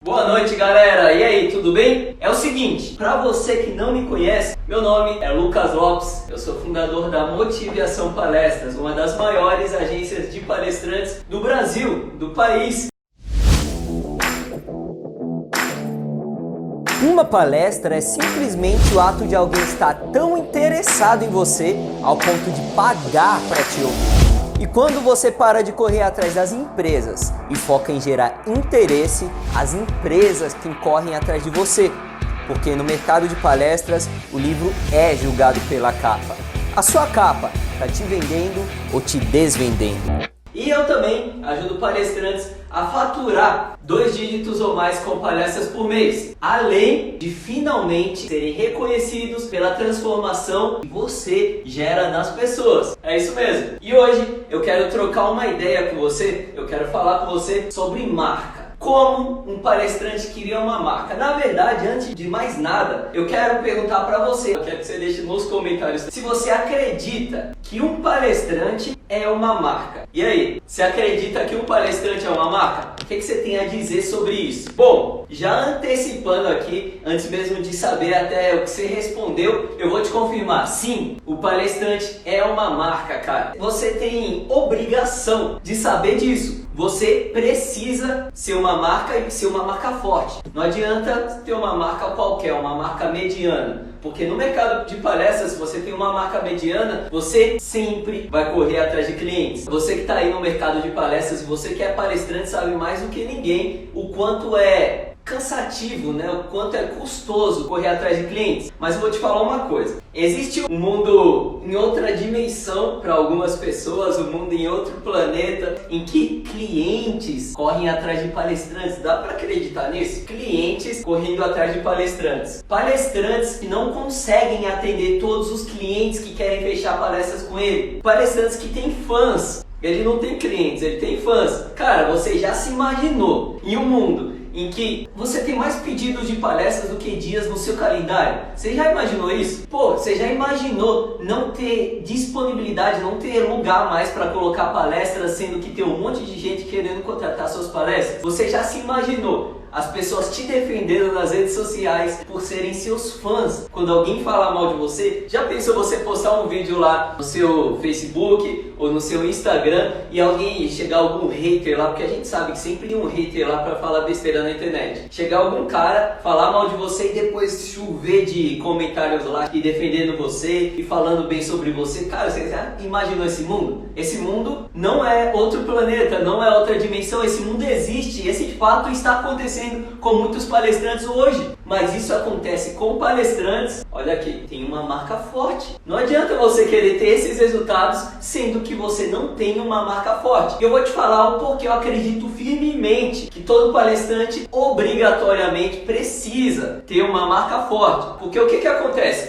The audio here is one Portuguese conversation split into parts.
Boa noite, galera! E aí, tudo bem? É o seguinte, para você que não me conhece, meu nome é Lucas Lopes, eu sou fundador da Motivação Palestras, uma das maiores agências de palestrantes do Brasil, do país. Uma palestra é simplesmente o ato de alguém estar tão interessado em você ao ponto de pagar para te ouvir. E quando você para de correr atrás das empresas e foca em gerar interesse, as empresas que correm atrás de você. Porque no mercado de palestras, o livro é julgado pela capa. A sua capa está te vendendo ou te desvendendo? E eu também ajudo palestrantes a faturar 2 dígitos ou mais com palestras por mês, além de finalmente serem reconhecidos pela transformação que você gera nas pessoas. É isso mesmo. E hoje eu quero trocar uma ideia com você, eu quero falar com você sobre marca. Como um palestrante cria uma marca. Na verdade, antes de mais nada, eu quero perguntar para você, eu quero que você deixe nos comentários se você acredita que um palestrante é uma marca. E aí, você acredita que um palestrante é uma marca? O que você tem a dizer sobre isso? Bom, já antecipando aqui, antes mesmo de saber até o que você respondeu, eu vou te confirmar, sim, o palestrante é uma marca, cara. Você tem obrigação de saber disso. Você precisa ser uma marca e ser uma marca forte. Não adianta ter uma marca qualquer, uma marca mediana. Porque no mercado de palestras, se você tem uma marca mediana, você sempre vai correr atrás de clientes. Você que está aí no mercado de palestras, você que é palestrante, sabe mais do que ninguém o quanto é cansativo, né? O quanto é custoso correr atrás de clientes. Mas eu vou te falar uma coisa. Existe um mundo em outra dimensão para algumas pessoas, um mundo em outro planeta, em que clientes correm atrás de palestrantes. Dá para acreditar nisso? Clientes correndo atrás de palestrantes. Palestrantes que não conseguem atender todos os clientes que querem fechar palestras com ele. Palestrantes que têm fãs. Ele não tem clientes, ele tem fãs. Cara, você já se imaginou em um mundo em que você tem mais pedidos de palestras do que dias no seu calendário? Você já imaginou isso? Pô, você já imaginou não ter disponibilidade, não ter lugar mais para colocar palestras, sendo que tem um monte de gente querendo contratar suas palestras? Você já se imaginou as pessoas te defendendo nas redes sociais por serem seus fãs? Quando alguém fala mal de você, já pensou você postar um vídeo lá no seu Facebook ou no seu Instagram e alguém chegar algum hater lá, porque a gente sabe que sempre tem um hater lá pra falar besteira na internet. Chegar algum cara, falar mal de você e depois chover de comentários lá e defendendo você e falando bem sobre você. Cara, você já imaginou esse mundo? Esse mundo não é outro planeta, não é outra dimensão, esse mundo existe, esse fato está acontecendo com muitos palestrantes hoje, mas isso acontece com palestrantes, olha aqui, tem uma marca forte. Não adianta você querer ter esses resultados sendo que você não tem uma marca forte. Eu vou te falar o porquê eu acredito firmemente que todo palestrante obrigatoriamente precisa ter uma marca forte. Porque o que acontece?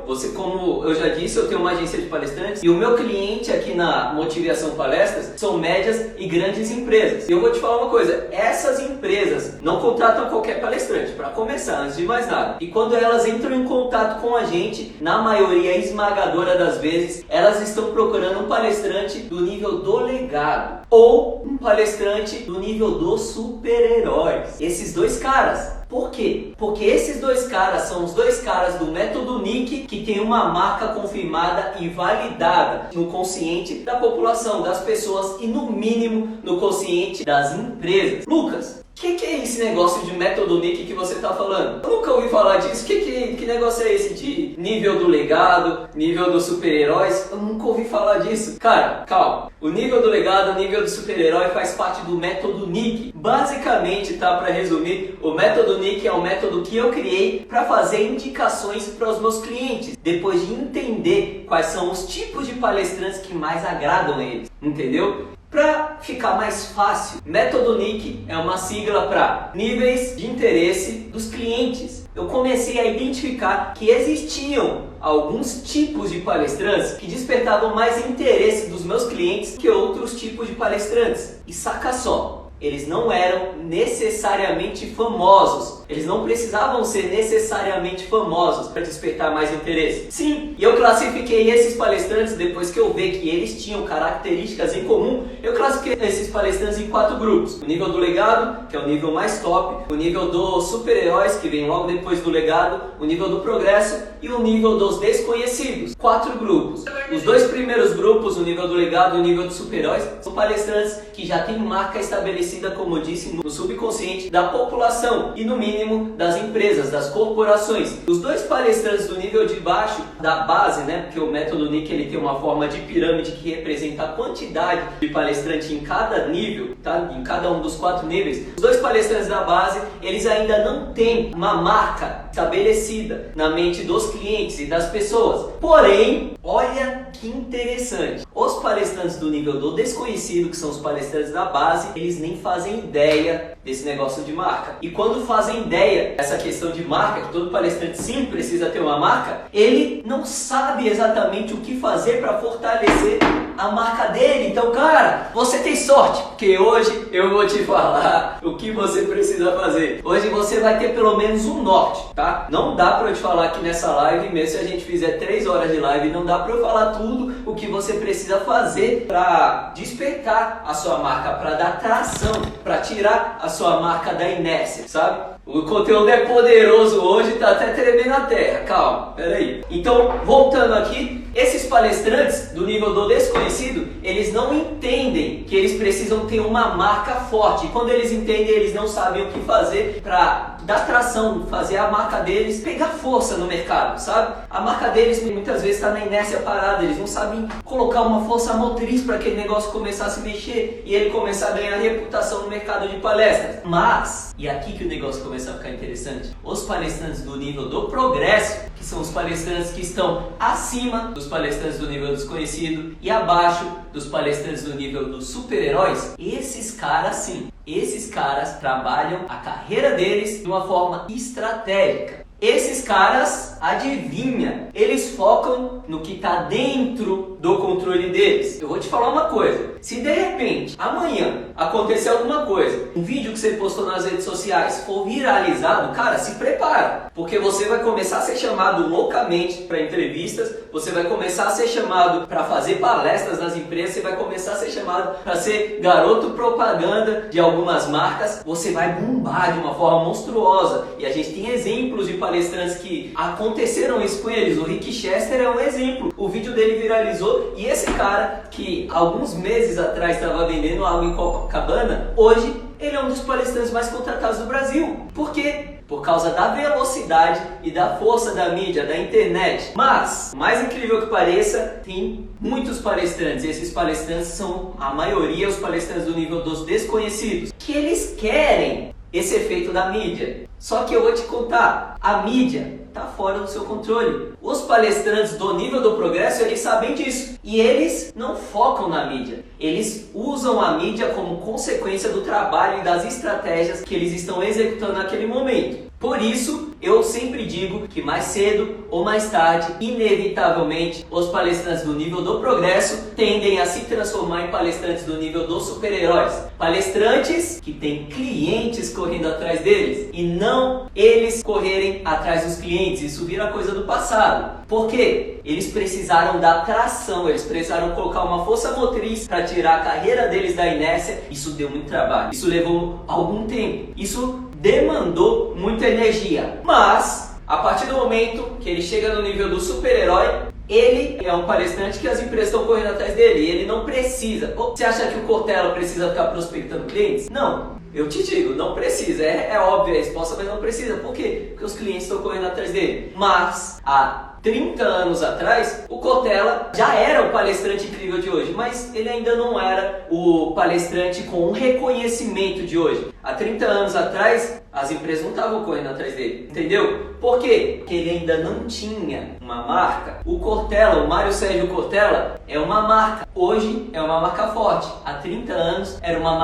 Você, como eu já disse, eu tenho uma agência de palestrantes e o meu cliente aqui na Motivação Palestras são médias e grandes empresas. E eu vou te falar uma coisa, essas empresas não contratam qualquer palestrante, para começar, antes de mais nada. E quando elas entram em contato com a gente, na maioria esmagadora das vezes, elas estão procurando um palestrante do nível do legado ou um palestrante do nível dos super-heróis. Esses dois caras. Por quê? Porque esses dois caras são os dois caras do método Nick que tem uma marca confirmada e validada no consciente da população, das pessoas e no mínimo no consciente das empresas. Lucas, o que é esse negócio de método Nick que você está falando? Eu nunca ouvi falar disso. Que negócio é esse de nível do legado, nível dos super-heróis? Eu nunca ouvi falar disso. Cara, calma. O nível do legado, o nível do super-herói faz parte do método Nick. Basicamente, tá, para resumir, o método Nick é um método que eu criei para fazer indicações para os meus clientes, depois de entender quais são os tipos de palestrantes que mais agradam eles. Entendeu? Para ficar mais fácil, método Nick é uma sigla para níveis de interesse dos clientes. Eu comecei a identificar que existiam alguns tipos de palestrantes que despertavam mais interesse dos meus clientes que outros tipos de palestrantes. E saca só, eles não eram necessariamente famosos. Eles não precisavam ser necessariamente famosos para despertar mais interesse. Sim, e eu classifiquei esses palestrantes, depois que eu vi que eles tinham características em comum, eu classifiquei esses palestrantes em 4 grupos. O nível do legado, que é o nível mais top, o nível dos super-heróis, que vem logo depois do legado, o nível do progresso e o nível dos desconhecidos. 4 grupos. Os 2 primeiros grupos, o nível do legado e o nível dos super-heróis, são palestrantes que já têm marca estabelecida, como eu disse, no subconsciente da população e no mínimo das empresas, das corporações. Os 2 palestrantes do nível de baixo, da base, né, porque o método Nick ele tem uma forma de pirâmide que representa a quantidade de palestrante em cada nível, tá? Em cada um dos 4 níveis. Os 2 palestrantes da base, eles ainda não têm uma marca estabelecida na mente dos clientes e das pessoas. Porém, olha que interessante. Os palestrantes do nível do desconhecido, que são os palestrantes da base, eles nem fazem ideia desse negócio de marca. E quando fazem ideia dessa questão de marca, que todo palestrante sim precisa ter uma marca, ele não sabe exatamente o que fazer para fortalecer a marca dele. Então, cara, você tem sorte, porque hoje eu vou te falar o que você precisa fazer. Hoje você vai ter pelo menos um norte, tá? Não dá para eu te falar aqui nessa live, mesmo se a gente fizer 3 horas de live, não dá para eu falar tudo o que você precisa fazer para despertar a sua marca, para dar tração, para tirar a sua marca da inércia, sabe? O conteúdo é poderoso hoje, tá até tremendo a terra. Calma, peraí. Então, voltando aqui, esses palestrantes do nível do desconhecido, eles não entendem que eles precisam ter uma marca forte. E quando eles entendem, eles não sabem o que fazer para dar tração, fazer a marca deles pegar força no mercado, sabe? A marca deles muitas vezes está na inércia parada, eles não sabem colocar uma força motriz para aquele negócio começar a se mexer e ele começar a ganhar reputação no mercado de palestras. Mas, e aqui que o negócio começa a ficar interessante, os palestrantes do nível do progresso, que são os palestrantes que estão acima dos palestrantes do nível desconhecido e abaixo dos palestrantes do nível dos super-heróis, esses caras sim, esses caras trabalham a carreira deles de uma forma estratégica. Esses caras, adivinha, eles focam no que está dentro do controle deles. Eu vou te falar uma coisa, se de repente, amanhã, acontecer alguma coisa, um vídeo que você postou nas redes sociais for viralizado, cara, se prepara, porque você vai começar a ser chamado loucamente para entrevistas, você vai começar a ser chamado para fazer palestras nas empresas, você vai começar a ser chamado para ser garoto propaganda de algumas marcas, você vai bombar de uma forma monstruosa. E a gente tem exemplos de palestrantes que aconteceram isso com eles. O Rick Chester é um exemplo. O vídeo dele viralizou e esse cara que alguns meses atrás estava vendendo água em Copacabana, hoje ele é um dos palestrantes mais contratados do Brasil. Por quê? Por causa da velocidade e da força da mídia, da internet. Mas, mais incrível que pareça, tem muitos palestrantes. E esses palestrantes são, a maioria, os palestrantes do nível dos desconhecidos, que eles querem esse efeito da mídia. Só que eu vou te contar, a mídia está fora do seu controle. Os palestrantes do nível do progresso, eles sabem disso. E eles não focam na mídia. Eles usam a mídia como consequência do trabalho e das estratégias que eles estão executando naquele momento. Por isso, eu sempre digo que mais cedo ou mais tarde, inevitavelmente, os palestrantes do nível do progresso tendem a se transformar em palestrantes do nível dos super-heróis. Palestrantes que têm clientes correndo atrás deles e não eles correrem atrás dos clientes. Isso vira coisa do passado. Por quê? Eles precisaram dar tração, eles precisaram colocar uma força motriz para tirar a carreira deles da inércia. Isso deu muito trabalho, isso levou algum tempo, isso demandou muita energia. Mas, a partir do momento que ele chega no nível do super-herói, ele é um palestrante que as empresas estão correndo atrás dele e ele não precisa. Você acha que o Cortella precisa ficar prospectando clientes? Não. Eu te digo, não precisa. É óbvia a resposta, mas não precisa. Por quê? Porque os clientes estão correndo atrás dele. Mas, há 30 anos atrás, o Cortella já era o palestrante incrível de hoje, mas ele ainda não era o palestrante com um reconhecimento de hoje. Há 30 anos atrás, as empresas não estavam correndo atrás dele, entendeu? Por quê? Porque ele ainda não tinha uma marca. O Cortella, o Mário Sérgio Cortella, é uma marca. Hoje é uma marca forte. Há 30 anos era uma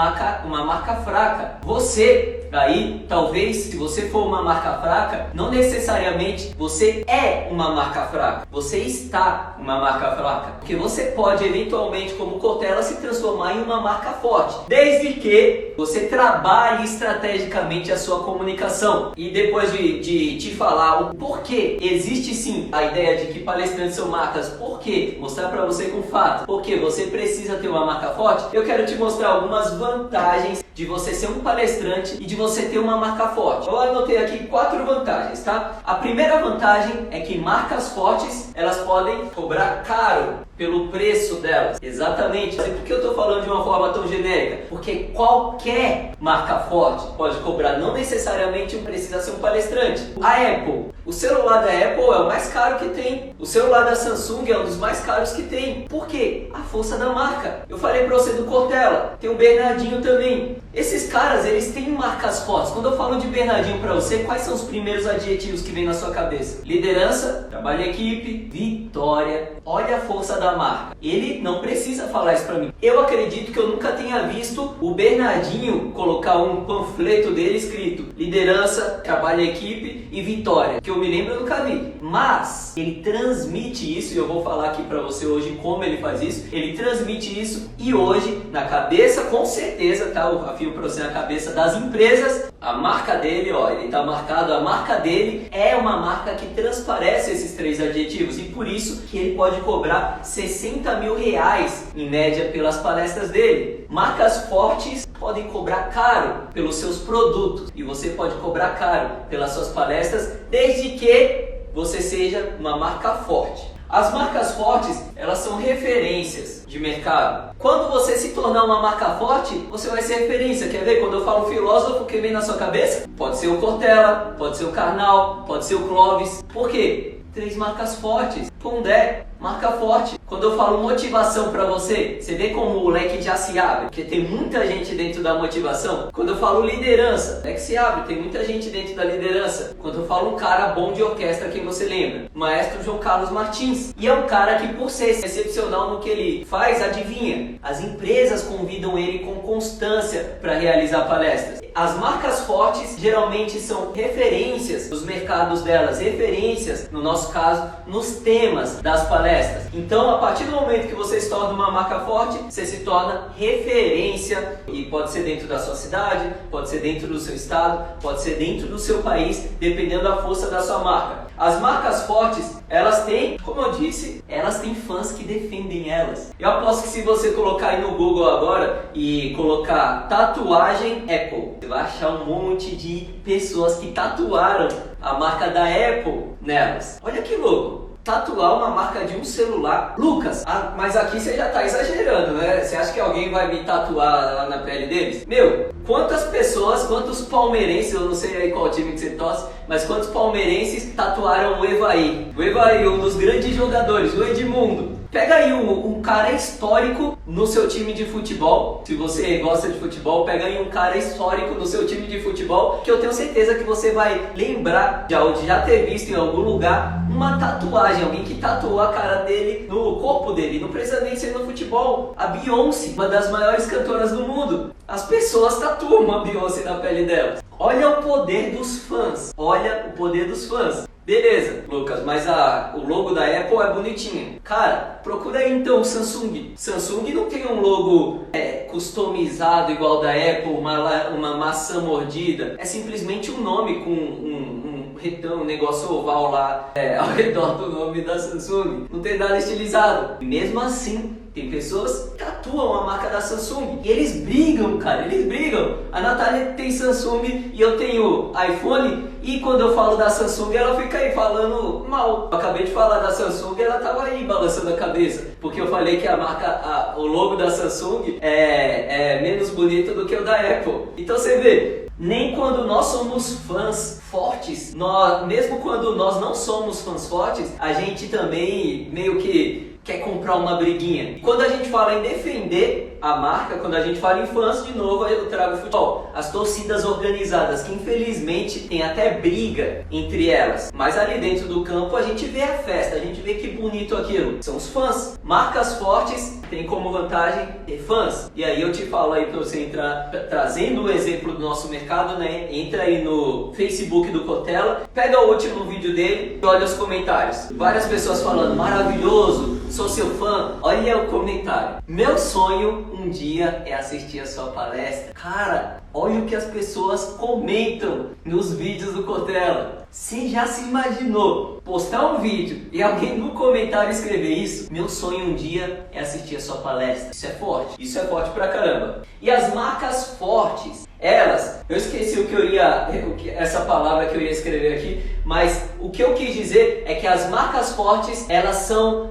marca fraca. Você Aí, talvez, se você for uma marca fraca, não necessariamente você é uma marca fraca. Você está uma marca fraca. Porque você pode, eventualmente, como Cortella, se transformar em uma marca forte. Desde que você trabalhe estrategicamente a sua comunicação. E depois de te falar o porquê existe sim a ideia de que palestrantes são marcas, por quê? Mostrar pra você com fatos, porque você precisa ter uma marca forte. Eu quero te mostrar algumas vantagens de você ser um palestrante e de você ter uma marca forte. Eu anotei aqui 4 vantagens, tá? A primeira vantagem é que marcas fortes, elas podem cobrar caro pelo preço delas. Exatamente. E por que eu estou falando de uma forma tão genérica? Porque qualquer marca forte pode cobrar, não necessariamente precisa ser um palestrante. A Apple, o celular da Apple é o mais caro que tem. O celular da Samsung é um dos mais caros que tem. Por quê? A força da marca. Eu falei para você do Cortella, tem o Bernardinho também. Esses caras, eles têm marcas fortes. Quando eu falo de Bernardinho para você, quais são os primeiros adjetivos que vem na sua cabeça? Liderança, trabalho em equipe, vitória. Olha a força da marca. Ele não precisa falar isso para mim. Eu acredito que eu nunca tenha visto o Bernardinho colocar um panfleto dele escrito liderança, trabalho em equipe e vitória. Que eu me lembro, eu nunca vi. Mas ele transmite isso, e eu vou falar aqui para você hoje como ele faz isso. Ele transmite isso e hoje, na cabeça, com certeza, tá? Eu afio para você na cabeça das empresas, a marca dele, ó, ele tá marcado, a marca dele é uma marca que transparece esses 3 adjetivos e por isso que ele pode cobrar 60 mil reais em média pelas palestras dele. Marcas fortes podem cobrar caro pelos seus produtos e você pode cobrar caro pelas suas palestras desde que você seja uma marca forte. As marcas fortes, elas são referências de mercado. Quando você se tornar uma marca forte, você vai ser referência. Quer ver? Quando eu falo filósofo, o que vem na sua cabeça? Pode ser o Cortella, pode ser o Karnal, pode ser o Clóvis. Por quê? 3 marcas fortes. Pondé, marca forte. Quando eu falo motivação pra você, você vê como o leque já se abre, porque tem muita gente dentro da motivação. Quando eu falo liderança, o leque se abre, tem muita gente dentro da liderança. Quando eu falo um cara bom de orquestra, quem você lembra? Maestro João Carlos Martins. E é um cara que, por ser excepcional no que ele faz, adivinha? As empresas convidam ele com constância para realizar palestras. As marcas fortes geralmente são referências nos mercados delas, referências, no nosso caso, nos temas das palestras. Então, a partir do momento que você se torna uma marca forte, você se torna referência e pode ser dentro da sua cidade, pode ser dentro do seu estado, pode ser dentro do seu país, dependendo da força da sua marca. As marcas fortes, elas têm, como eu disse, elas têm fãs que defendem elas. Eu aposto que se você colocar aí no Google agora e colocar tatuagem Apple, você vai achar um monte de pessoas que tatuaram a marca da Apple nelas. Olha que louco! Tatuar uma marca de um celular. Lucas, mas aqui você já tá exagerando, né? Você acha que alguém vai me tatuar lá na pele deles? Meu, quantas pessoas, quantos palmeirenses, eu não sei aí qual time que você torce, mas quantos palmeirenses tatuaram o Evaí? O Evaí, um dos grandes jogadores, o Edmundo. Pega aí um cara histórico no seu time de futebol. Se você gosta de futebol, pega aí um cara histórico no seu time de futebol, que eu tenho certeza que você vai lembrar de já ter visto em algum lugar uma tatuagem, alguém que tatuou a cara dele no corpo dele. Não precisa nem ser no futebol. A Beyoncé, uma das maiores cantoras do mundo. As pessoas tatuam a Beyoncé na pele delas. Olha o poder dos fãs. Olha o poder dos fãs. Beleza, Lucas, mas o logo da Apple é bonitinho. Cara, procura aí então o Samsung. Samsung não tem um logo customizado igual da Apple, uma maçã mordida. É simplesmente um nome com um negócio oval lá ao redor do nome da Samsung. Não tem nada estilizado. E mesmo assim, tem pessoas que tatuam a marca da Samsung. E eles brigam, cara, eles brigam. A Natália tem Samsung e eu tenho iPhone. E quando eu falo da Samsung, ela fica aí falando mal. Eu acabei de falar da Samsung e ela tava aí balançando a cabeça. Porque eu falei que a marca, o logo da Samsung é menos bonito do que o da Apple. Então você vê, nem quando nós somos fãs fortes, mesmo quando nós não somos fãs fortes, a gente também meio que quer comprar uma briguinha. E quando a gente fala em defender a marca, quando a gente fala em fãs, de novo eu trago o futebol. As torcidas organizadas, que infelizmente tem até briga entre elas. Mas ali dentro do campo a gente vê a festa, a gente vê que bonito aquilo. São os fãs. Marcas fortes tem como vantagem ter fãs. E aí eu te falo aí para você entrar, trazendo o exemplo do nosso mercado, né? Entra aí no Facebook do Cortella, pega o último vídeo dele e olha os comentários. Várias pessoas falando, maravilhoso, sou seu fã. Olha o comentário. Meu sonho um dia é assistir a sua palestra. Cara, olha o que as pessoas comentam nos vídeos do Cortella. Você já se imaginou postar um vídeo e alguém no comentário escrever isso? Meu sonho um dia é assistir a sua palestra. Isso é forte. Isso é forte pra caramba. E as marcas fortes, elas, eu esqueci essa palavra que eu ia escrever aqui, mas o que eu quis dizer é que as marcas fortes, elas são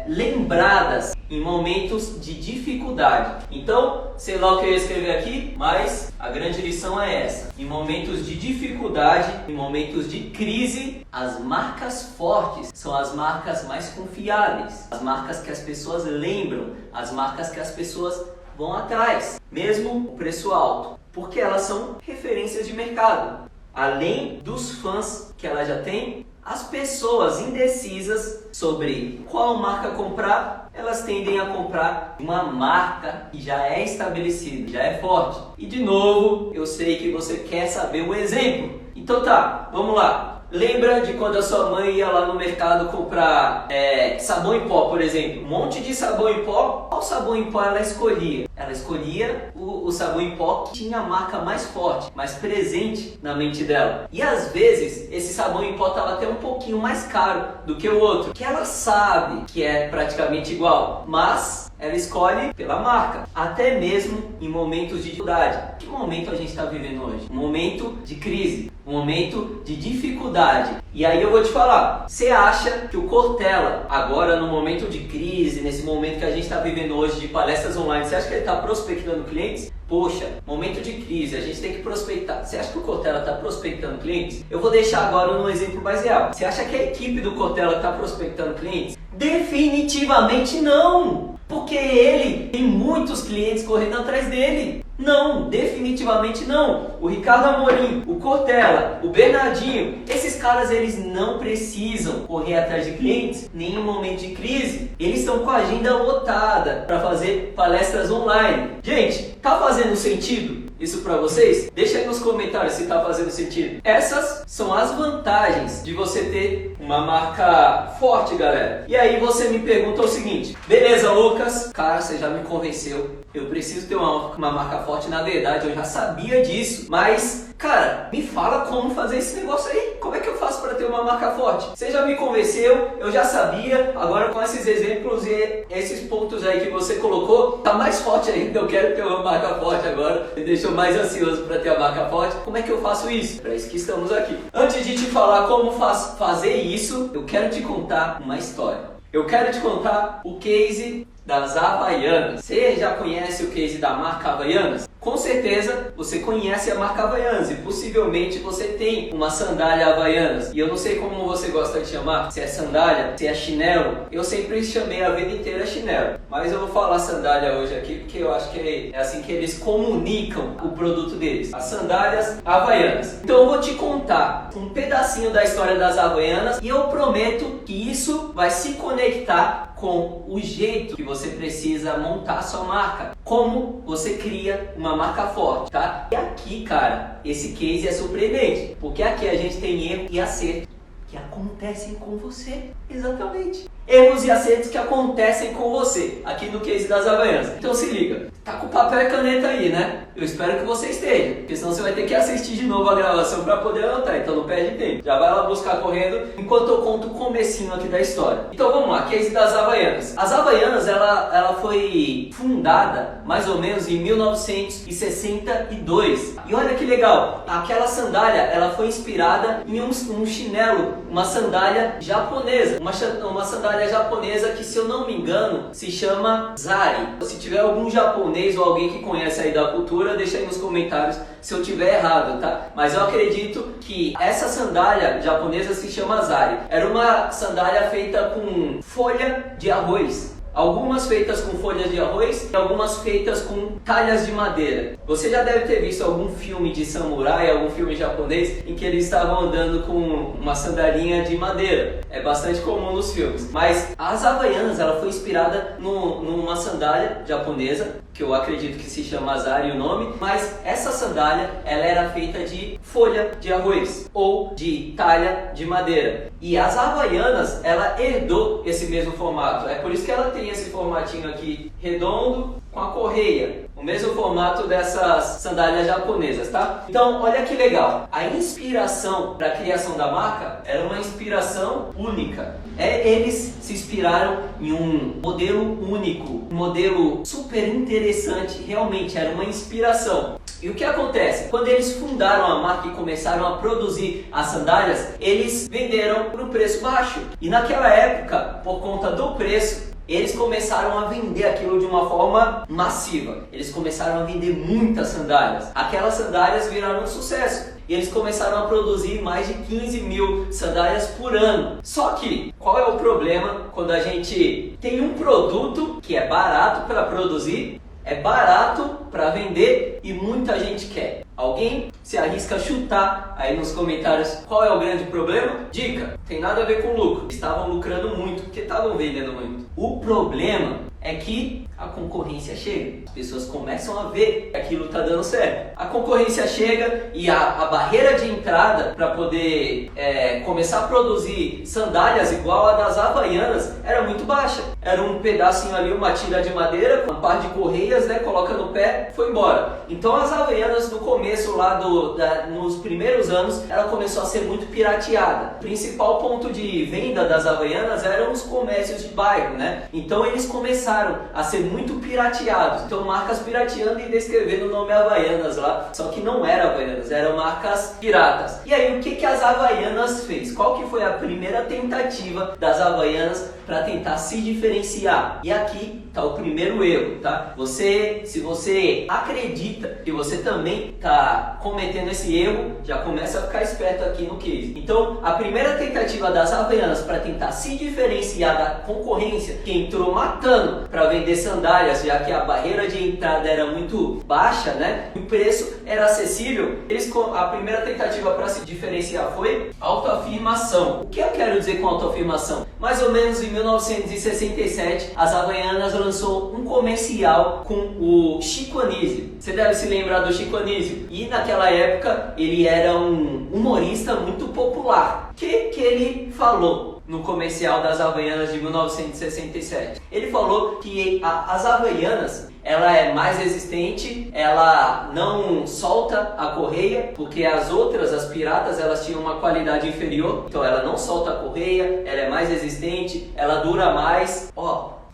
lembradas em momentos de dificuldade. Então, sei lá o que eu ia escrever aqui, mas a grande lição é essa. Em momentos de dificuldade, em momentos de crise, as marcas fortes são as marcas mais confiáveis, as marcas que as pessoas lembram, as marcas que as pessoas vão atrás, mesmo o preço alto, porque elas são referências de mercado. Além dos fãs que ela já tem, as pessoas indecisas sobre qual marca comprar, elas tendem a comprar uma marca que já é estabelecida, já é forte. E de novo, eu sei que você quer saber o exemplo. Então tá, vamos lá. Lembra de quando a sua mãe ia lá no mercado comprar sabão em pó, por exemplo? Um monte de sabão em pó. Qual sabão em pó ela escolhia? Ela escolhia o sabão em pó que tinha a marca mais forte, mais presente na mente dela. E às vezes, esse sabão em pó estava até um pouquinho mais caro do que o outro, que ela sabe que é praticamente igual, mas ela escolhe pela marca, até mesmo em momentos de dificuldade. Que momento a gente está vivendo hoje? Um momento de crise, um momento de dificuldade. E aí eu vou te falar, você acha que o Cortella, agora no momento de crise, nesse momento que a gente está vivendo hoje de palestras online, você acha que ele está prospectando clientes? Poxa, momento de crise, a gente tem que prospectar. Você acha que o Cortella está prospectando clientes? Eu vou deixar agora um exemplo mais real. Você acha que a equipe do Cortella está prospectando clientes? Definitivamente não! Porque ele tem muitos clientes correndo atrás dele. Não, definitivamente não. O Ricardo Amorim, o Cortella, o Bernardinho, esses caras eles não precisam correr atrás de clientes nem em momento de crise. Eles estão com a agenda lotada para fazer palestras online. Gente, tá fazendo sentido isso para vocês? Deixa aí nos comentários se tá fazendo sentido. Essas são as vantagens de você ter uma marca forte, galera. E aí você me pergunta o seguinte: beleza, Lucas, cara, você já me convenceu. Eu preciso ter uma marca forte. Na verdade, eu já sabia disso, mas, cara, me fala como fazer esse negócio aí. Como é que eu faço para ter uma marca forte? Você já me convenceu, eu já sabia. Agora, com esses exemplos e esses pontos aí que você colocou, tá mais forte ainda. Eu quero ter uma marca forte agora. Me deixou mais ansioso para ter a marca forte. Como é que eu faço isso? Para isso que estamos aqui. Antes de te falar como fazer isso, eu quero te contar uma história. Eu quero te contar o case das Havaianas. Você já conhece o case da marca Havaianas? Com certeza você conhece a marca Havaianas e possivelmente você tem uma sandália Havaianas. E eu não sei como você gosta de chamar, se é sandália, se é chinelo. Eu sempre chamei a vida inteira chinelo, mas eu vou falar sandália hoje aqui porque eu acho que é assim que eles comunicam o produto deles. As sandálias Havaianas. Então eu vou te contar um pedacinho da história das Havaianas e eu prometo que isso vai se conectar com o jeito que você precisa montar a sua marca, como você cria uma marca forte, tá? E aqui, cara, esse case é surpreendente, porque aqui a gente tem erro e acerto que acontecem com você, exatamente. Erros e acertos que acontecem com você, aqui no case das Havaianas. Então se liga, tá com papel e caneta aí, né? Eu espero que você esteja, porque senão você vai ter que assistir de novo a gravação para poder anotar, então não perde tempo. Já vai lá buscar correndo, enquanto eu conto o comecinho aqui da história. Então vamos lá, case das Havaianas. As Havaianas, ela foi fundada mais ou menos em 1962. E olha que legal, aquela sandália, ela foi inspirada em um chinelo, uma sandália japonesa. Uma sandália japonesa que, se eu não me engano, se chama Zari. Se tiver algum japonês ou alguém que conhece aí da cultura, deixa aí nos comentários se eu tiver errado, tá? Mas eu acredito que essa sandália japonesa se chama Zari. Era uma sandália feita com folha de arroz. algumas feitas com folhas de arroz e algumas feitas com talhas de madeira. Você já deve ter visto algum filme de samurai, algum filme japonês, em que eles estavam andando com uma sandalinha de madeira. É bastante comum nos filmes. Mas as Havaianas, ela foi inspirada numa sandália japonesa, que eu acredito que se chama Azari o nome, mas essa sandália, ela era feita de folha de arroz ou de talha de madeira. E as Havaianas, ela herdou esse mesmo formato. É por isso que ela tem esse formatinho aqui redondo com a correia, o mesmo formato dessas sandálias japonesas, tá? Então, olha que legal. A inspiração para a criação da marca era uma inspiração única. Eles se inspiraram em um modelo único, um modelo super interessante, realmente era uma inspiração. E o que acontece? Quando eles fundaram a marca e começaram a produzir as sandálias, eles venderam por um preço baixo. E naquela época, por conta do preço, eles começaram a vender aquilo de uma forma massiva. Eles começaram a vender muitas sandálias. Aquelas sandálias viraram um sucesso. E eles começaram a produzir mais de 15 mil sandálias por ano. Só que, qual é o problema quando a gente tem um produto que é barato para produzir, é barato para vender e muita gente quer? Alguém se arrisca a chutar aí nos comentários qual é o grande problema? Dica, tem nada a ver com lucro. Estavam lucrando muito porque estavam vendendo muito. O problema é que a concorrência chega. As pessoas começam a ver que aquilo está dando certo. A concorrência chega e a barreira de entrada para poder começar a produzir sandálias igual a das Havaianas era muito baixa. Era um pedacinho ali, uma tira de madeira, com um par de correias, né, coloca no pé, foi embora. Então as Havaianas no começo lá nos primeiros anos, ela começou a ser muito pirateada. O principal ponto de venda das Havaianas eram os comércios de bairro, né? Então eles começaram a ser muito pirateados. Então marcas pirateando e descrevendo o nome Havaianas lá, só que não era Havaianas, eram marcas piratas. E aí o que as Havaianas fez? Qual que foi a primeira tentativa das Havaianas para tentar se diferenciar? E aqui está o primeiro erro, tá? Se você acredita que você também está cometendo esse erro, já começa a ficar esperto aqui no case. Então, a primeira tentativa das Havaianas para tentar se diferenciar da concorrência, que entrou matando para vender sandálias, já que a barreira de entrada era muito baixa, né? O preço era acessível. A primeira tentativa para se diferenciar foi autoafirmação. O que eu quero dizer com autoafirmação? Mais ou menos em 1967, as Havaianas lançou um comercial com o Chico Anísio. Você deve se lembrar do Chico Anísio. E naquela época ele era um humorista muito popular. O que ele falou no comercial das Havaianas de 1967? Ele falou que as Havaianas, ela é mais resistente, ela não solta a correia, porque as outras, as piratas, elas tinham uma qualidade inferior, então ela não solta a correia, ela é mais resistente, ela dura mais.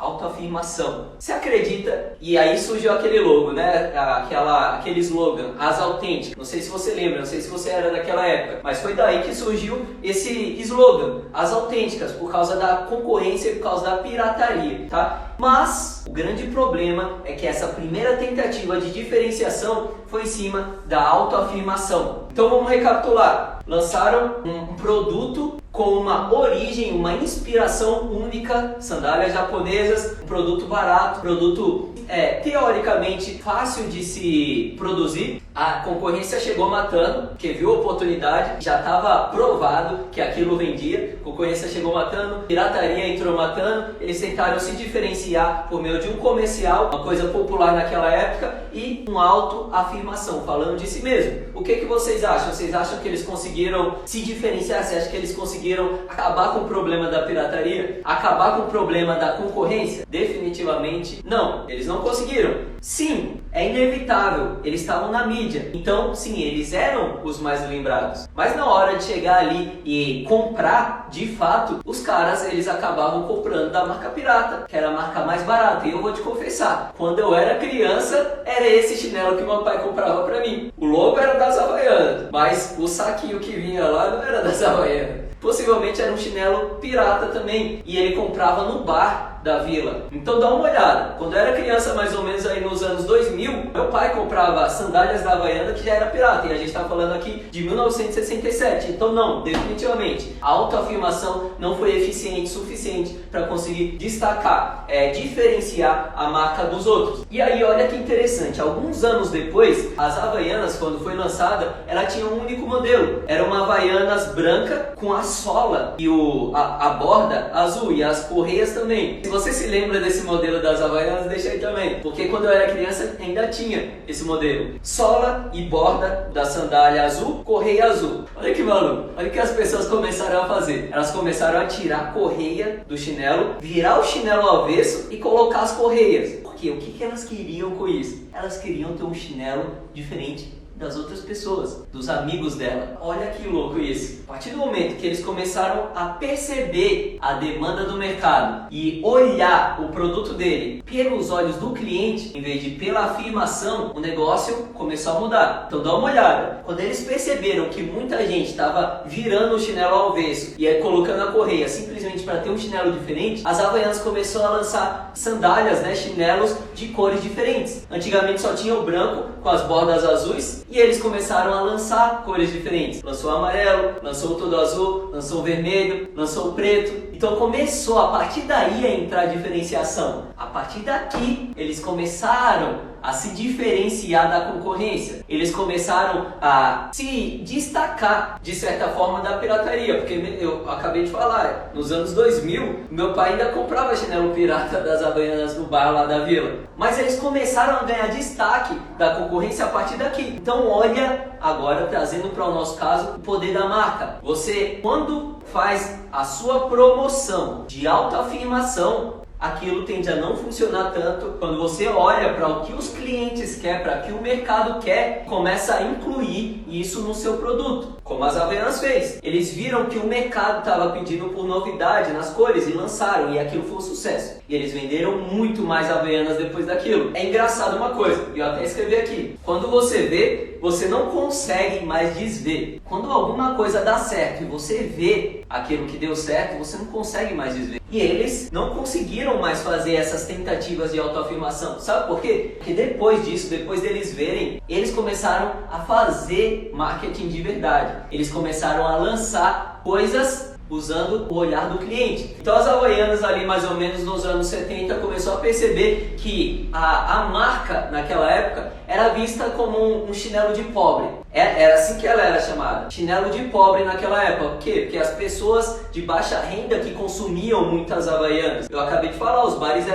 Autoafirmação. Você acredita? E aí surgiu aquele logo, né? Aquele slogan, As Autênticas. Não sei se você lembra, não sei se você era daquela época, mas foi daí que surgiu esse slogan, As Autênticas, por causa da concorrência e por causa da pirataria, tá? Mas o grande problema é que essa primeira tentativa de diferenciação foi em cima da autoafirmação. Então vamos recapitular. Lançaram um produto com uma origem, uma inspiração única, sandálias japonesas, um produto barato, produto teoricamente fácil de se produzir. A concorrência chegou matando, porque viu a oportunidade, já estava provado que aquilo vendia. A concorrência chegou matando, pirataria entrou matando. Eles tentaram se diferenciar por meio de um comercial, uma coisa popular naquela época, e uma autoafirmação, falando de si mesmo. O que vocês acham? Vocês acham que eles conseguiram se diferenciar? Você acha que eles conseguiram acabar com o problema da pirataria? Acabar com o problema da concorrência? Definitivamente não, eles não conseguiram. Sim, é inevitável, eles estavam na mídia, então sim, eles eram os mais lembrados. Mas na hora de chegar ali e comprar, de fato, os caras, eles acabavam comprando da marca pirata, que era a marca mais barata. E eu vou te confessar, quando eu era criança, era esse chinelo que meu pai comprava pra mim. O logo era das Havaianas, mas o saquinho que vinha lá não era das Havaianas. Possivelmente era um chinelo pirata também, e ele comprava no bar bar da vila. Então dá uma olhada. Quando eu era criança, mais ou menos aí nos anos 2000, meu pai comprava sandálias da Havaiana que já era pirata. E a gente está falando aqui de 1967. Então não, definitivamente, a autoafirmação não foi eficiente o suficiente para conseguir destacar, diferenciar a marca dos outros. E aí olha que interessante, alguns anos depois, as Havaianas, quando foi lançada, ela tinha um único modelo. Era uma Havaianas branca com a sola e a borda azul e as correias também. Se você se lembra desse modelo das Havaianas, deixa aí também, porque quando eu era criança ainda tinha esse modelo. Sola e borda da sandália azul, correia azul. Olha que maluco, olha o que as pessoas começaram a fazer. Elas começaram a tirar a correia do chinelo, virar o chinelo ao avesso e colocar as correias. Por quê? O que elas queriam com isso? Elas queriam ter um chinelo diferente das outras pessoas, dos amigos dela. Olha que louco isso. A partir do momento que eles começaram a perceber a demanda do mercado e olhar o produto dele pelos olhos do cliente, em vez de pela afirmação, o negócio começou a mudar. Então dá uma olhada. Quando eles perceberam que muita gente estava virando o chinelo ao avesso e aí colocando a correia simplesmente para ter um chinelo diferente, as Havaianas começaram a lançar sandálias, chinelos de cores diferentes. Antigamente só tinha o branco com as bordas azuis, e eles começaram a lançar cores diferentes. Lançou o amarelo, lançou o todo azul, lançou o vermelho, lançou o preto. Então começou a partir daí a entrar a diferenciação. A partir daqui eles começaram a se diferenciar da concorrência. Eles começaram a se destacar de certa forma da pirataria, porque eu acabei de falar, nos anos 2000, meu pai ainda comprava chinelo pirata das Havaianas no bar lá da vila. Mas eles começaram a ganhar destaque da concorrência a partir daqui. Então olha, agora trazendo para o nosso caso, o poder da marca. Você, quando faz a sua promoção de autoafirmação, aquilo tende a não funcionar tanto. Quando você olha para o que os clientes querem, para o que o mercado quer, começa a incluir isso no seu produto, como as Havaianas fez. Eles viram que o mercado estava pedindo por novidade nas cores e lançaram, e aquilo foi um sucesso. E eles venderam muito mais Havaianas depois daquilo. É engraçado uma coisa, eu até escrevi aqui, quando você vê, você não consegue mais desver. Quando alguma coisa dá certo e você vê aquilo que deu certo, você não consegue mais desver. E eles não conseguiram mais fazer essas tentativas de autoafirmação. Sabe por quê? Porque depois disso, depois deles verem, eles começaram a fazer marketing de verdade. Eles começaram a lançar coisas usando o olhar do cliente. Então as Havaianas ali mais ou menos nos anos 70 começou a perceber que a marca naquela época era vista como um chinelo de pobre. Era assim que ela era chamada, chinelo de pobre naquela época. Por quê? Porque as pessoas de baixa renda que consumiam muitas Havaianas. Eu acabei de falar, os bares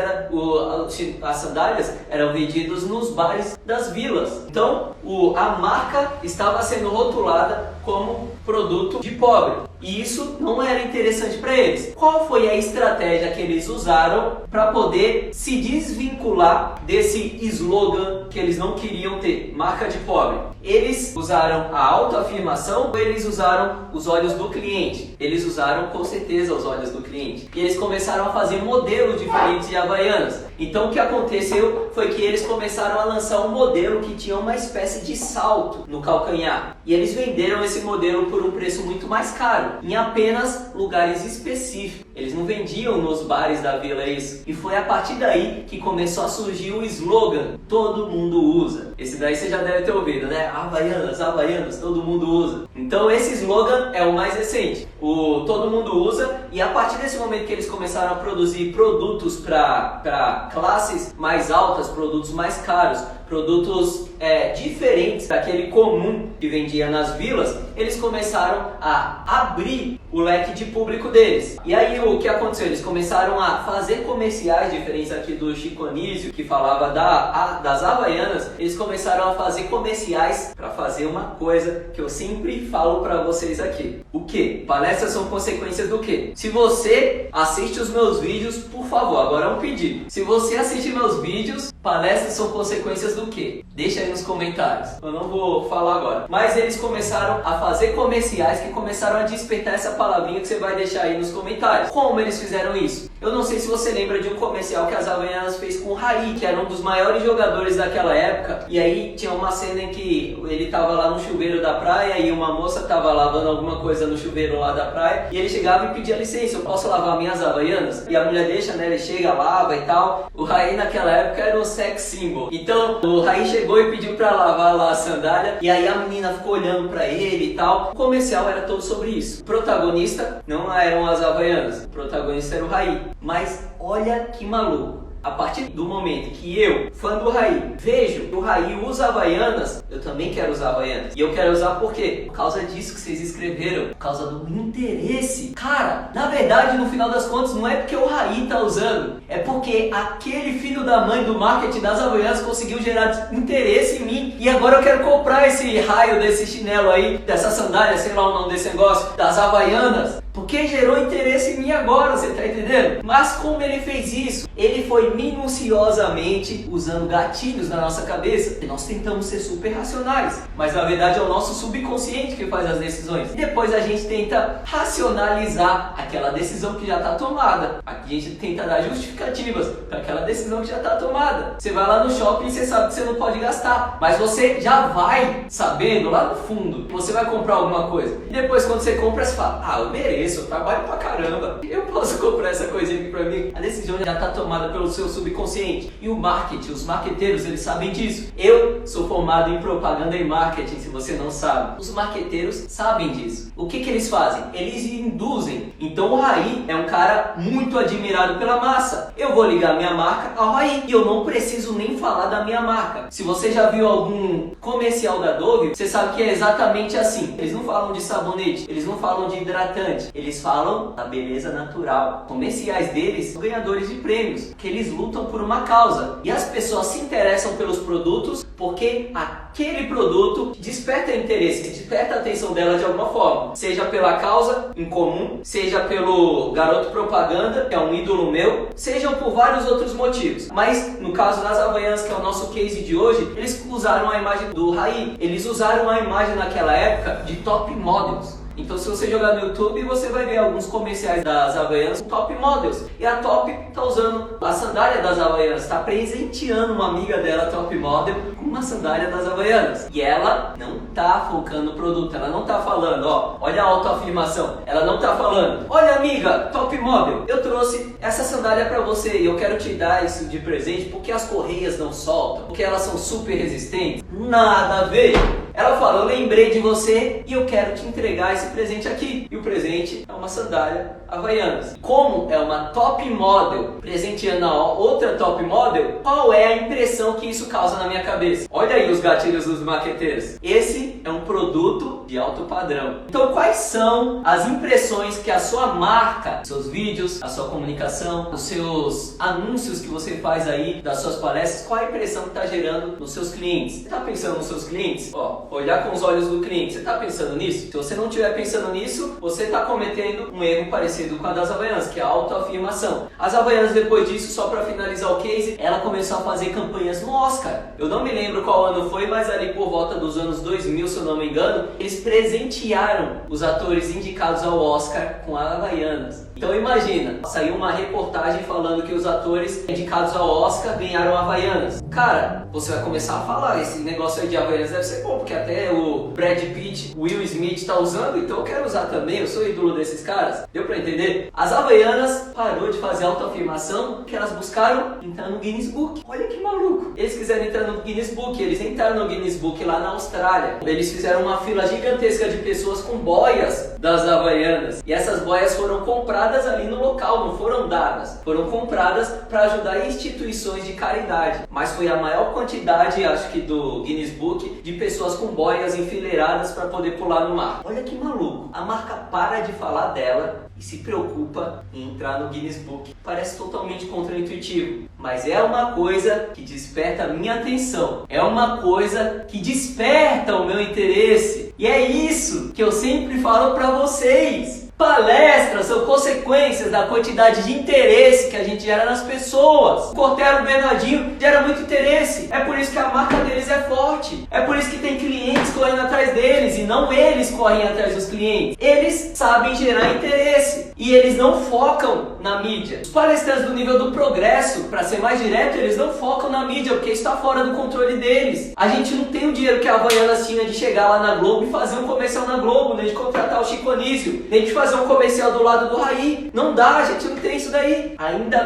as sandálias eram vendidas nos bares das vilas. Então a marca estava sendo rotulada como produto de pobre. E isso não era interessante para eles. Qual foi a estratégia que eles usaram para poder se desvincular desse slogan que eles não queriam ter, marca de pobre? Eles usaram a autoafirmação ou eles usaram os olhos do cliente? Eles usaram com certeza os olhos do cliente. E eles começaram a fazer modelos diferentes de Havaianas. Então o que aconteceu foi que eles começaram a lançar um modelo que tinha uma espécie de salto no calcanhar. E eles venderam esse modelo por um preço muito mais caro, em apenas lugares específicos. Eles não vendiam nos bares da vila isso. E foi a partir daí que começou a surgir o slogan, todo mundo usa. Esse daí você já deve ter ouvido, né? Havaianas, Havaianas, todo mundo usa. Então esse slogan é o mais recente. O todo mundo usa, e a partir desse momento que eles começaram a produzir produtos para classes mais altas, produtos mais caros, produtos diferentes daquele comum que vendia nas vilas, eles começaram a abrir o leque de público deles. E aí o que aconteceu? Eles começaram a fazer comerciais diferentes aqui do Chico Anísio, que falava das Havaianas. Eles começaram a fazer comerciais para fazer uma coisa que eu sempre falo para vocês aqui. O que? Palestras são consequências do quê? Se você assiste os meus vídeos, por favor, agora é um pedido. Se você assiste meus vídeos, Palestras são consequências do quê? Deixa aí nos comentários. Eu não vou falar agora. Mas eles começaram a fazer comerciais que começaram a despertar essa palavrinha que você vai deixar aí nos comentários. Como eles fizeram isso? Eu não sei se você lembra de um comercial que as Havaianas fez com o Raí, que era um dos maiores jogadores daquela época. E aí tinha uma cena em que ele tava lá no chuveiro da praia e uma moça tava lavando alguma coisa no chuveiro lá da praia. E ele chegava e pedia licença, eu posso lavar minhas Havaianas? E a mulher deixa, né? Ele chega, lava e tal. O Raí naquela época era um sex symbol. Então o Raí chegou e pediu pra lavar lá a sandália. E aí a menina ficou olhando pra ele e tal. O comercial era todo sobre isso. O protagonista não eram as Havaianas. O protagonista era o Raí. Mas olha que maluco. A partir do momento que eu, fã do Raí, vejo que o Raí usa Havaianas, eu também quero usar Havaianas. E eu quero usar por quê? Por causa disso que vocês escreveram, por causa do interesse. Cara, na verdade, no final das contas, não é porque o Raí tá usando, é porque aquele filho da mãe do marketing das Havaianas conseguiu gerar interesse em mim. E agora eu quero comprar esse raio desse chinelo aí, dessa sandália, sei lá o nome desse negócio, das Havaianas. Porque gerou interesse em mim agora, você tá entendendo? Mas como ele fez isso? Ele foi minuciosamente usando gatilhos na nossa cabeça. E nós tentamos ser super racionais, mas na verdade é o nosso subconsciente que faz as decisões. E depois a gente tenta racionalizar aquela decisão que já está tomada. A gente tenta dar justificativas para aquela decisão que já está tomada. Você vai lá no shopping e você sabe que você não pode gastar, mas você já vai sabendo lá no fundo que você vai comprar alguma coisa. E depois quando você compra, você fala, eu mereço. Eu trabalho pra caramba, eu posso comprar essa coisinha aqui pra mim. A decisão já está tomada pelo seu subconsciente. E o marketing, os marqueteiros, eles sabem disso. Eu sou formado em propaganda e marketing, se você não sabe. Os marqueteiros sabem disso. O que eles fazem? Eles induzem. Então o Raí é um cara muito admirado pela massa. Eu vou ligar minha marca ao Raí e eu não preciso nem falar da minha marca. Se você já viu algum comercial da Dove, você sabe que é exatamente assim. Eles não falam de sabonete, eles não falam de hidratante. Eles falam da beleza natural. Comerciais deles são ganhadores de prêmios, que eles lutam por uma causa. E as pessoas se interessam pelos produtos porque aquele produto desperta interesse, desperta a atenção dela de alguma forma. Seja pela causa em comum, seja pelo garoto propaganda, que é um ídolo meu, sejam por vários outros motivos. Mas no caso das Havaianas, que é o nosso case de hoje, eles usaram a imagem do Raí. Eles usaram a imagem naquela época de top models. Então se você jogar no YouTube, você vai ver alguns comerciais das Havaianas com top models. E a Top tá usando a sandália das Havaianas, tá presenteando uma amiga dela, top model, com uma sandália das Havaianas. E ela não tá focando no produto, ela não tá falando, olha a autoafirmação. Ela não tá falando, olha amiga, top model, eu trouxe essa sandália pra você e eu quero te dar isso de presente porque as correias não soltam, porque elas são super resistentes. Nada a ver. Ela fala, eu lembrei de você e eu quero te entregar esse presente aqui. E o presente é uma sandália Havaianas. Como é uma top model presenteando a outra top model, qual é a impressão que isso causa na minha cabeça? Olha aí os gatilhos dos marqueteiros. Esse é um produto de alto padrão. Então quais são as impressões que a sua marca, seus vídeos, a sua comunicação, os seus anúncios que você faz aí das suas palestras, qual a impressão que está gerando nos seus clientes? Você está pensando nos seus clientes? Olhar com os olhos do cliente, você está pensando nisso? Se você não estiver pensando nisso, você está cometendo um erro parecido com a das Havaianas, que é a autoafirmação. As Havaianas, depois disso, só para finalizar o case, ela começou a fazer campanhas no Oscar. Eu não me lembro qual ano foi, mas ali por volta dos anos 2000, se eu não me engano, eles presentearam os atores indicados ao Oscar com Havaianas. Então imagina, saiu uma reportagem falando que os atores indicados ao Oscar ganharam Havaianas. Cara, você vai começar a falar, esse negócio aí de Havaianas deve ser bom, porque até o Brad Pitt, Will Smith tá usando, então eu quero usar também, eu sou ídolo desses caras. Deu pra entender? As Havaianas parou de fazer autoafirmação porque elas buscaram entrar no Guinness Book. Olha que maluco. Eles quiseram entrar no Guinness Book, eles entraram no Guinness Book lá na Austrália. Eles fizeram uma fila gigantesca de pessoas com boias das Havaianas. E essas boias foram compradas ali no local, não foram dadas. Foram compradas para ajudar instituições de caridade. Mas foi a maior quantidade, acho que do Guinness Book, de pessoas com boias enfileiradas para poder pular no mar. Olha que maluco. A marca para de falar dela e se preocupa em entrar no Guinness Book. Parece totalmente contraintuitivo, mas é uma coisa que desperta a minha atenção. É uma coisa que desperta o meu interesse. E é isso que eu sempre falo para vocês. Palestras são consequências da quantidade de interesse que a gente gera nas pessoas. O Cortella, o Bernardinho gera muito interesse. É por isso que a marca deles é forte. É por isso que tem clientes correndo atrás deles e não eles correm atrás dos clientes. Eles sabem gerar interesse e eles não focam na mídia. Os palestrantes do nível do progresso, para ser mais direto, eles não focam na mídia porque isso está fora do controle deles. A gente não tem o dinheiro que a Havaianas tinha de chegar lá na Globo e fazer um comercial na Globo, nem de contratar o Chico Anísio, nem de fazer um comercial do lado do Raí. Não dá, a gente não tem isso daí. Ainda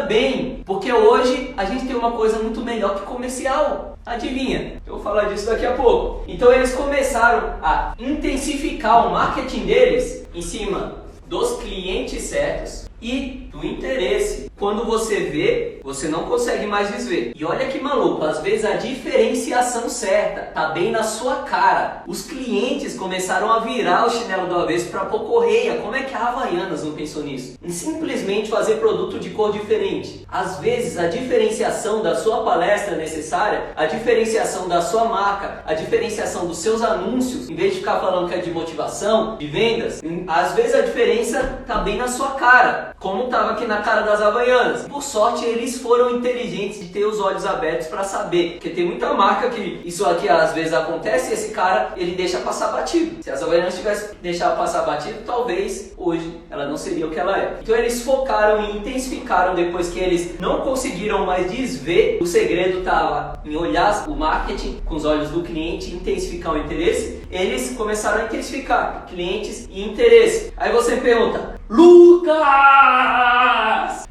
bem, porque hoje a gente tem uma coisa muito melhor que comercial. Adivinha? Eu vou falar disso daqui a pouco. Então eles começaram a intensificar o marketing deles em cima dos clientes certos e do interesse. Quando você vê, você não consegue mais desver. E olha que maluco, às vezes a diferenciação certa tá bem na sua cara. Os clientes começaram a virar o chinelo do avesso para pôr correia. Como é que a Havaianas não pensou nisso? Em simplesmente fazer produto de cor diferente. Às vezes a diferenciação da sua palestra é necessária, a diferenciação da sua marca, a diferenciação dos seus anúncios, em vez de ficar falando que é de motivação, de vendas, às vezes a diferença tá bem na sua cara, como estava aqui na cara das Havaianas. Por sorte, eles foram inteligentes de ter os olhos abertos para saber, porque tem muita marca que isso aqui às vezes acontece e esse cara, ele deixa passar batido. Se as Havaianas tivessem deixado passar batido, talvez hoje ela não seria o que ela é. Então eles focaram e intensificaram depois que eles não conseguiram mais desver. O segredo estava em olhar o marketing com os olhos do cliente e intensificar o interesse. Eles começaram a intensificar clientes e interesse. Aí você pergunta: Lucas,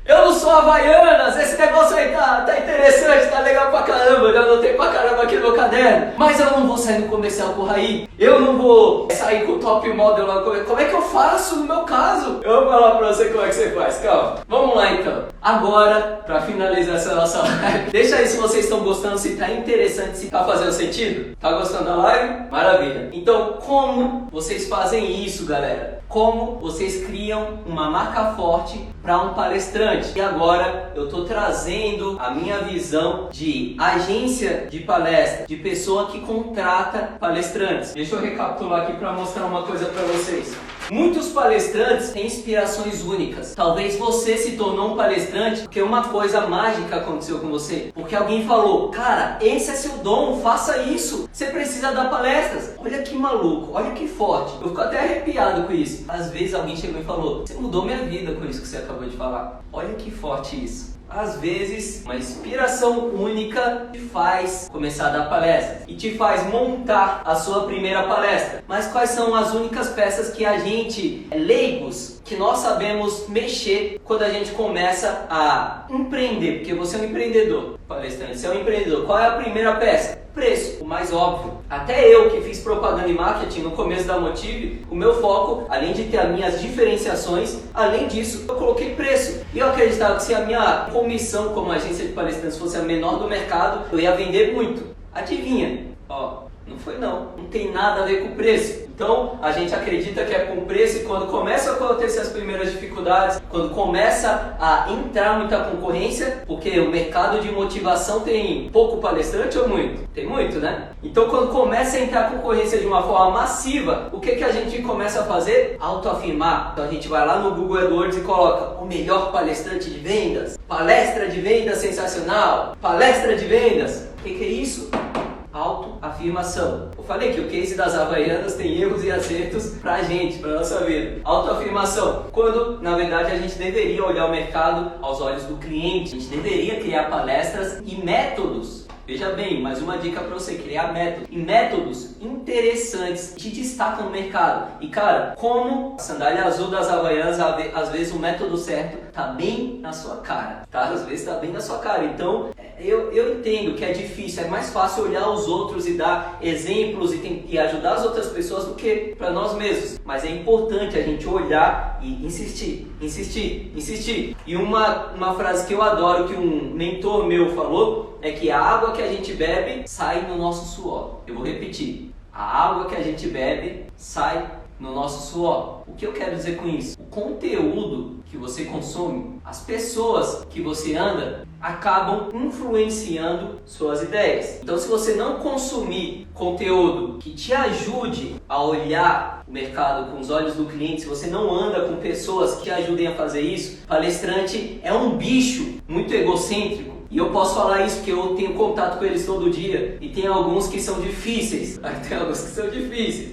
eu não sou Havaianas, esse negócio aí tá interessante, tá legal pra caramba, eu já anotei pra caramba aqui no meu caderno, mas eu não vou sair no comercial com o Raí, eu não vou sair com o top model lá, como é que eu faço no meu caso? Eu vou falar pra você como é que você faz, calma. Vamos lá então. Agora, pra finalizar essa nossa live, deixa aí se vocês estão gostando, se tá interessante, se tá fazendo sentido. Tá gostando da live? Maravilha. Então, como vocês fazem isso, galera? Como vocês criam uma marca forte para um palestrante? E agora eu tô trazendo a minha visão de agência de palestra, de pessoa que contrata palestrantes. Deixa eu recapitular aqui para mostrar uma coisa para vocês. Muitos palestrantes têm inspirações únicas. Talvez você se tornou um palestrante porque uma coisa mágica aconteceu com você. Porque alguém falou: cara, esse é seu dom, faça isso. Você precisa dar palestras. Olha que maluco, olha que forte. Eu fico até arrepiado com isso. Às vezes alguém chegou e falou: você mudou minha vida com isso que você acabou de falar. Olha que forte isso. Às vezes, uma inspiração única te faz começar a dar palestras e te faz montar a sua primeira palestra. Mas quais são as únicas peças que a gente, leigos, que nós sabemos mexer quando a gente começa a empreender? Porque você é um empreendedor, palestrante, você é um empreendedor. Qual é a primeira peça? Preço, o mais óbvio. Até eu que fiz propaganda e marketing no começo da Motive, o meu foco, além de ter as minhas diferenciações, além disso, eu coloquei preço. E eu acreditava que se a minha comissão como agência de palestrantes fosse a menor do mercado, eu ia vender muito. Adivinha? Ó, não foi não. Não tem nada a ver com preço. Então, a gente acredita que é com preço e quando começa a acontecer as primeiras dificuldades, quando começa a entrar muita concorrência, porque o mercado de motivação tem pouco palestrante ou muito? Tem muito, né? Então, quando começa a entrar concorrência de uma forma massiva, o que a gente começa a fazer? Autoafirmar. Então, a gente vai lá no Google AdWords e coloca: o melhor palestrante de vendas, palestra de vendas sensacional, palestra de vendas. O que é isso? Autoafirmação. Eu falei que o case das Havaianas tem erros e acertos pra gente, pra nossa vida. Autoafirmação. Quando, na verdade, a gente deveria olhar o mercado aos olhos do cliente. A gente deveria criar palestras e métodos. Veja bem, mais uma dica para você, criar métodos. E métodos interessantes que destacam no mercado. E cara, como a sandália azul das Havaianas, às vezes o método certo tá bem na sua cara, tá? Às vezes tá bem na sua cara. Então, eu entendo que é difícil, é mais fácil olhar os outros e dar exemplos e ajudar as outras pessoas do que para nós mesmos. Mas é importante a gente olhar e insistir, insistir, insistir. E uma frase que eu adoro, que um mentor meu falou, é que a água que a gente bebe sai no nosso suor. Eu vou repetir. A água que a gente bebe sai no nosso suor. O que eu quero dizer com isso? O conteúdo que você consome, as pessoas que você anda, acabam influenciando suas ideias. Então, se você não consumir conteúdo que te ajude a olhar o mercado com os olhos do cliente, se você não anda com pessoas que te ajudem a fazer isso, palestrante é um bicho muito egocêntrico. E eu posso falar isso porque eu tenho contato com eles todo dia. E tem alguns que são difíceis.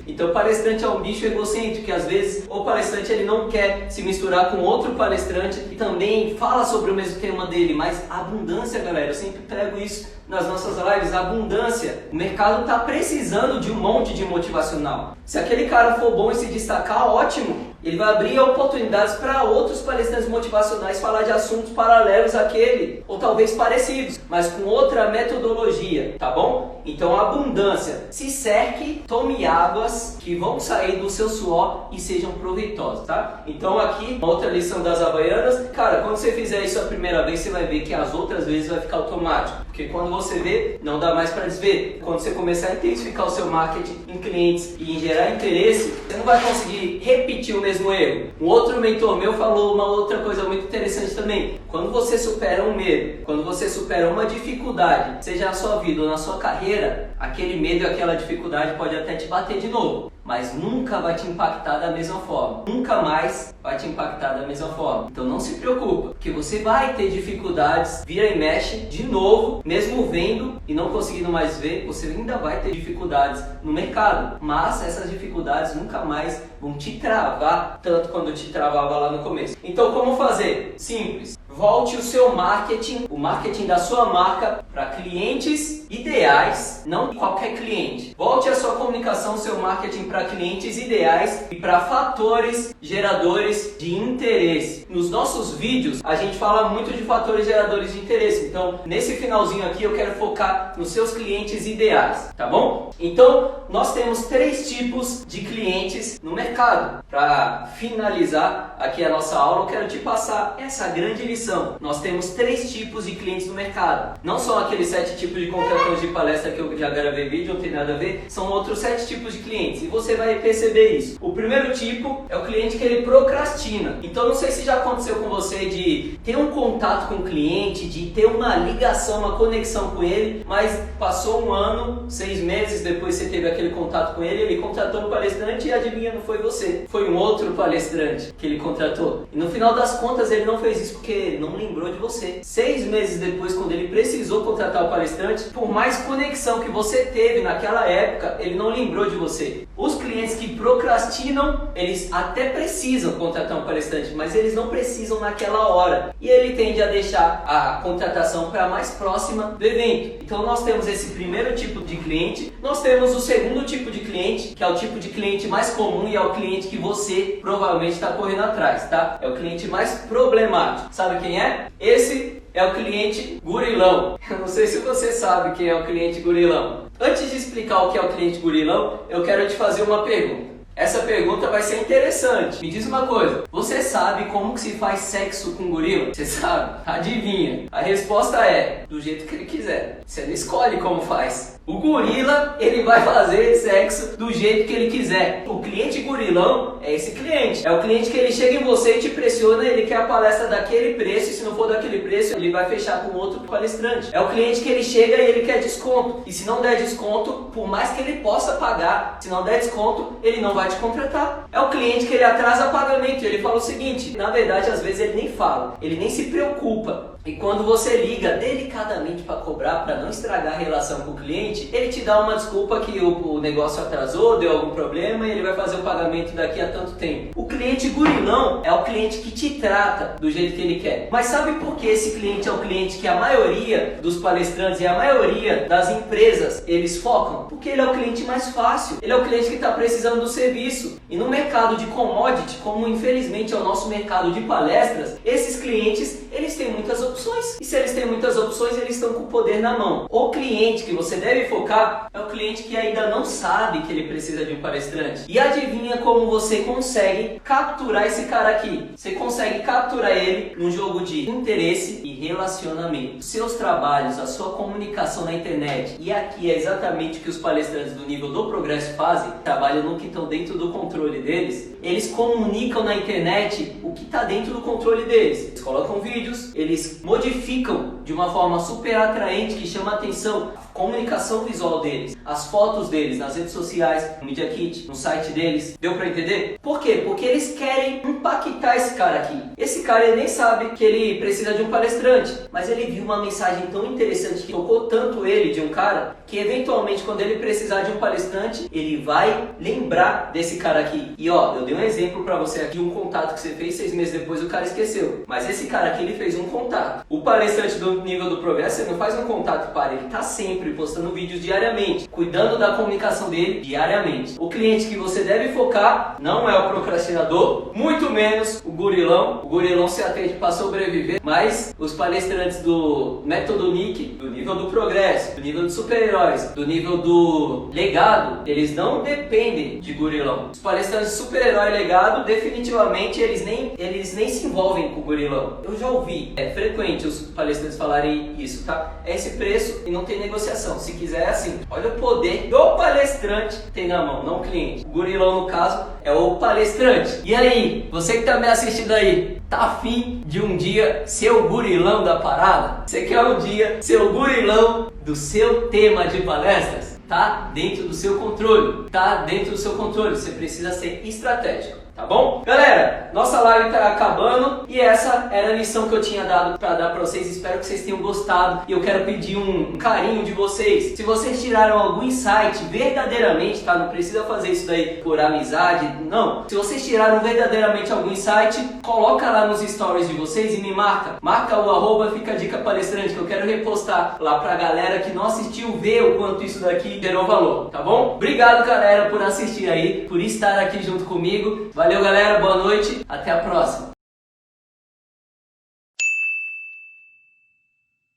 Então o palestrante é um bicho egocêntrico, que às vezes o palestrante ele não quer se misturar com outro palestrante que também fala sobre o mesmo tema dele. Mas a abundância, galera, eu sempre prego isso nas nossas lives, a abundância. O mercado está precisando de um monte de motivacional. Se aquele cara for bom e se destacar, ótimo. Ele vai abrir oportunidades para outros palestrantes motivacionais falar de assuntos paralelos àquele, ou talvez parecidos, mas com outra metodologia, tá bom? Então, abundância. Se cerque, tome águas que vão sair do seu suor e sejam proveitosas, tá? Então, aqui, outra lição das Havaianas. Cara, quando você fizer isso a primeira vez, você vai ver que as outras vezes vai ficar automático. Porque quando você vê, não dá mais para desver. Quando você começar a intensificar o seu marketing em clientes e em gerar interesse, você não vai conseguir repetir o mesmo erro. Um outro mentor meu falou uma outra coisa muito interessante também. Quando você supera um medo, quando você supera uma dificuldade, seja na sua vida ou na sua carreira, aquele medo e aquela dificuldade pode até te bater de novo, mas nunca vai te impactar da mesma forma. Nunca mais vai te impactar da mesma forma. Então não se preocupa, porque você vai ter dificuldades, vira e mexe de novo, mesmo vendo e não conseguindo mais ver, você ainda vai ter dificuldades no mercado. Mas essas dificuldades nunca mais vão te travar tanto quando te travava lá no começo. Então como fazer? Simples. Volte o seu marketing, o marketing da sua marca, para clientes ideais, não qualquer cliente. Volte a sua comunicação, o seu marketing para clientes ideais e para fatores geradores de interesse. Nos nossos vídeos, a gente fala muito de fatores geradores de interesse. Então, nesse finalzinho aqui, eu quero focar nos seus clientes ideais, tá bom? Então, nós temos 3 tipos de clientes no mercado. Para finalizar aqui a nossa aula, eu quero te passar essa grande lição. Nós temos 3 tipos de clientes no mercado. Não são aqueles 7 tipos de contratores de palestra que eu já gravei vídeo, não tem nada a ver. São outros 7 tipos de clientes e você vai perceber isso. O primeiro tipo é o cliente que ele procrastina. Então não sei se já aconteceu com você de ter um contato com o cliente, de ter uma ligação, uma conexão com ele, mas passou um ano, 6 meses depois você teve aquele contato com ele, ele contratou um palestrante e adivinha, não foi você. Foi um outro palestrante que ele contratou. E no final das contas ele não fez isso porque não lembrou de você. 6 meses depois, quando ele precisou contratar o palestrante, por mais conexão que você teve naquela época, ele não lembrou de você. Os clientes que procrastinam, eles até precisam contratar um palestrante, mas eles não precisam naquela hora. E ele tende a deixar a contratação para mais próxima do evento. Então nós temos esse primeiro tipo de cliente. Nós temos o segundo tipo de cliente, que é o tipo de cliente mais comum e é o cliente que você provavelmente está correndo atrás, tá? É o cliente mais problemático. Sabe quem é? Esse é o cliente gurilão. Eu não sei se você sabe quem é o cliente gurilão. Antes de explicar o que é o cliente gurilão, eu quero te fazer uma pergunta. Essa pergunta vai ser interessante. Me diz uma coisa, você sabe como que se faz sexo com gorila? Você sabe? Adivinha? A resposta é, do jeito que ele quiser. Você não escolhe como faz. O gorila, ele vai fazer sexo do jeito que ele quiser. O cliente gurilão é esse cliente. É o cliente que ele chega em você e te pressiona, ele quer a palestra daquele preço, e se não for daquele preço, ele vai fechar com outro palestrante. É o cliente que ele chega e ele quer desconto. E se não der desconto, por mais que ele possa pagar, se não der desconto, ele não vai te contratar. É o cliente que ele atrasa pagamento. Ele fala o seguinte, na verdade, às vezes ele nem fala, ele nem se preocupa. E quando você liga delicadamente para cobrar, para não estragar a relação com o cliente, ele te dá uma desculpa que o negócio atrasou, deu algum problema e ele vai fazer o pagamento daqui a tanto tempo. O cliente gurilão é o cliente que te trata do jeito que ele quer. Mas sabe por que esse cliente é o cliente que a maioria dos palestrantes e a maioria das empresas eles focam? Porque ele é o cliente mais fácil. Ele é o cliente que está precisando do serviço. E no mercado de commodity, como infelizmente é o nosso mercado de palestras, esses clientes eles têm muitas opções. opções. E se eles têm muitas opções, eles estão com o poder na mão. O cliente que você deve focar é o cliente que ainda não sabe que ele precisa de um palestrante. E adivinha como você consegue capturar esse cara aqui? Você consegue capturar ele num jogo de interesse e relacionamento. Seus trabalhos, a sua comunicação na internet, e aqui é exatamente o que os palestrantes do nível do progresso fazem, trabalham no que estão dentro do controle deles. Eles comunicam na internet o que está dentro do controle deles. Eles colocam vídeos, eles modificam de uma forma super atraente que chama a atenção a comunicação visual deles, as fotos deles nas redes sociais, no Media Kit, no site deles. Deu pra entender? Por quê? Porque eles querem impactar esse cara aqui. Esse cara ele nem sabe que ele precisa de um palestrante, mas ele viu uma mensagem tão interessante que tocou tanto ele de um cara que eventualmente quando ele precisar de um palestrante, ele vai lembrar desse cara aqui. E ó, eu dei um exemplo pra você aqui, um contato que você fez 6 meses depois o cara esqueceu. Mas esse cara aqui ele fez um contato. O palestrante do nível do progresso ele não faz um contato para ele, tá sempre postando vídeos diariamente, cuidando da comunicação dele diariamente. O cliente que você deve focar não é o procrastinador, muito menos o gurilão. O gurilão se atende para sobreviver, mas os palestrantes do método Nick, do nível do progresso, do nível dos super-heróis, do nível do legado, eles não dependem de gurilão. Os palestrantes super-herói legado, definitivamente eles nem se envolvem com o gurilão. Eu já ouvi, é frequente os palestrantes falarem isso, tá? É esse preço e não tem negociação. Se quiser é assim. Olha o poder do palestrante tem na mão, não o cliente. O gurilão no caso é o palestrante. E aí, você que tá me assistindo aí, tá afim de um dia ser o gurilão da parada? Você quer um dia ser o gurilão do seu tema de palestras? Tá dentro do seu controle, tá dentro do seu controle, você precisa ser estratégico. Tá bom? Galera, nossa live tá acabando e essa era a lição que eu tinha dado para dar para vocês. Espero que vocês tenham gostado e eu quero pedir um carinho de vocês. Se vocês tiraram algum insight verdadeiramente, tá? Não precisa fazer isso daí por amizade, não. Se vocês tiraram verdadeiramente algum insight, coloca lá nos stories de vocês e me marca. Marca o @ Fica a Dica Palestrante que eu quero repostar lá pra galera que não assistiu ver o quanto isso daqui gerou valor, tá bom? Obrigado, galera, por assistir aí, por estar aqui junto comigo. Valeu, galera, boa noite, até a próxima.